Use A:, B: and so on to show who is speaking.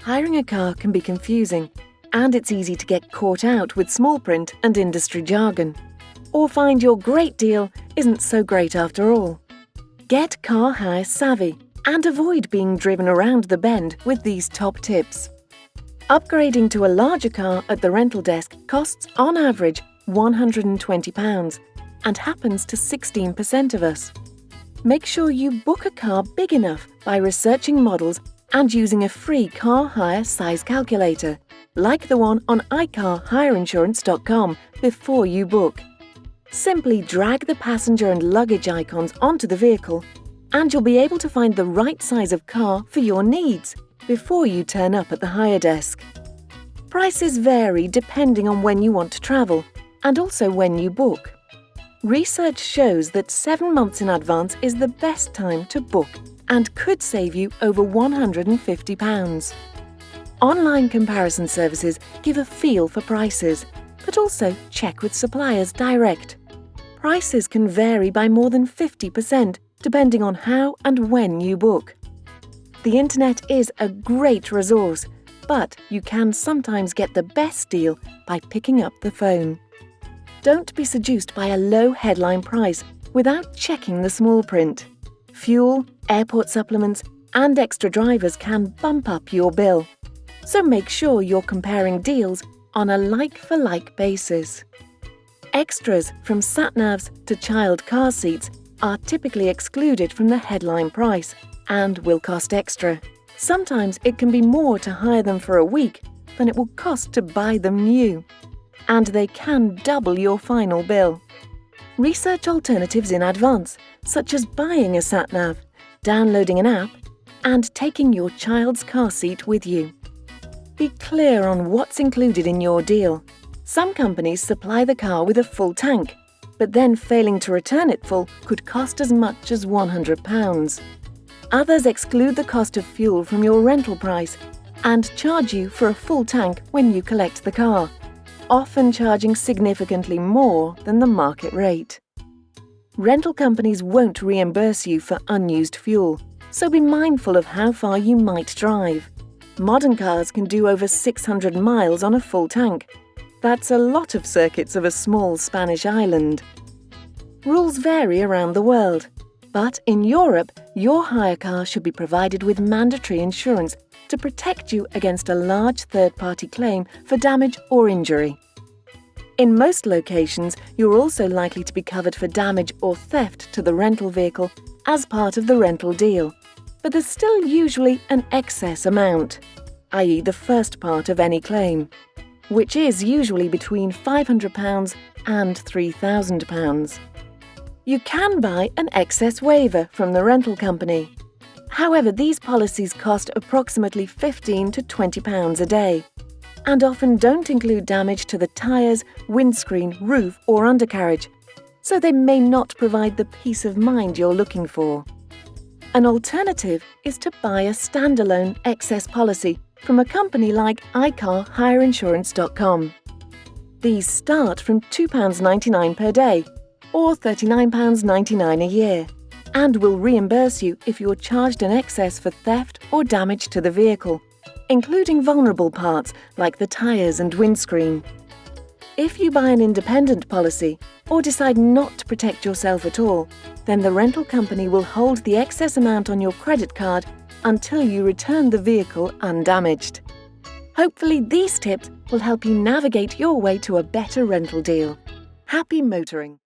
A: Hiring a car can be confusing, and it's easy to get caught out with small print and industry jargon, or find your great deal isn't so great after all. Get car hire savvy and avoid being driven around the bend with these top tips. Upgrading to a larger car at the rental desk costs on average £120 and happens to 16% of us. Make sure you book a car big enough by researching models and using a free car hire size calculator, like the one on iCarHireInsurance.com, before you book. Simply drag the passenger and luggage icons onto the vehicle, and you'll be able to find the right size of car for your needs before you turn up at the hire desk. Prices vary depending on when you want to travel and also when you book. Research shows that 7 months in advance is the best time to book and could save you over £150. Online comparison services give a feel for prices, but also check with suppliers direct. Prices can vary by more than 50% depending on how and when you book. The internet is a great resource, but you can sometimes get the best deal by picking up the phone. Don't be seduced by a low headline price without checking the small print. Fuel, airport supplements, and extra drivers can bump up your bill. So make sure you're comparing deals on a like-for-like basis. Extras from sat-navs to child car seats are typically excluded from the headline price and will cost extra. Sometimes it can be more to hire them for a week than it will cost to buy them new, and they can double your final bill. Research alternatives in advance, such as buying a sat-nav, downloading an app, and taking your child's car seat with you. Be clear on what's included in your deal. Some companies supply the car with a full tank, but then failing to return it full could cost as much as £100. Others exclude the cost of fuel from your rental price and charge you for a full tank when you collect the car, often charging significantly more than the market rate. Rental companies won't reimburse you for unused fuel, so be mindful of how far you might drive. Modern cars can do over 600 miles on a full tank. That's a lot of circuits of a small Spanish island. Rules vary around the world, but in Europe, your hire car should be provided with mandatory insurance to protect you against a large third-party claim for damage or injury. In most locations, you're also likely to be covered for damage or theft to the rental vehicle as part of the rental deal, but there's still usually an excess amount, i.e. the first part of any claim, which is usually between £500 and £3,000. You can buy an excess waiver from the rental company. However, these policies cost approximately £15 to £20 a day, and often don't include damage to the tyres, windscreen, roof or undercarriage, so they may not provide the peace of mind you're looking for. An alternative is to buy a standalone excess policy from a company like iCarHireInsurance.com. These start from £2.99 per day or £39.99 a year, and will reimburse you if you're charged an excess for theft or damage to the vehicle, including vulnerable parts like the tyres and windscreen. If you buy an independent policy or decide not to protect yourself at all, then the rental company will hold the excess amount on your credit card until you return the vehicle undamaged. Hopefully these tips will help you navigate your way to a better rental deal. Happy motoring!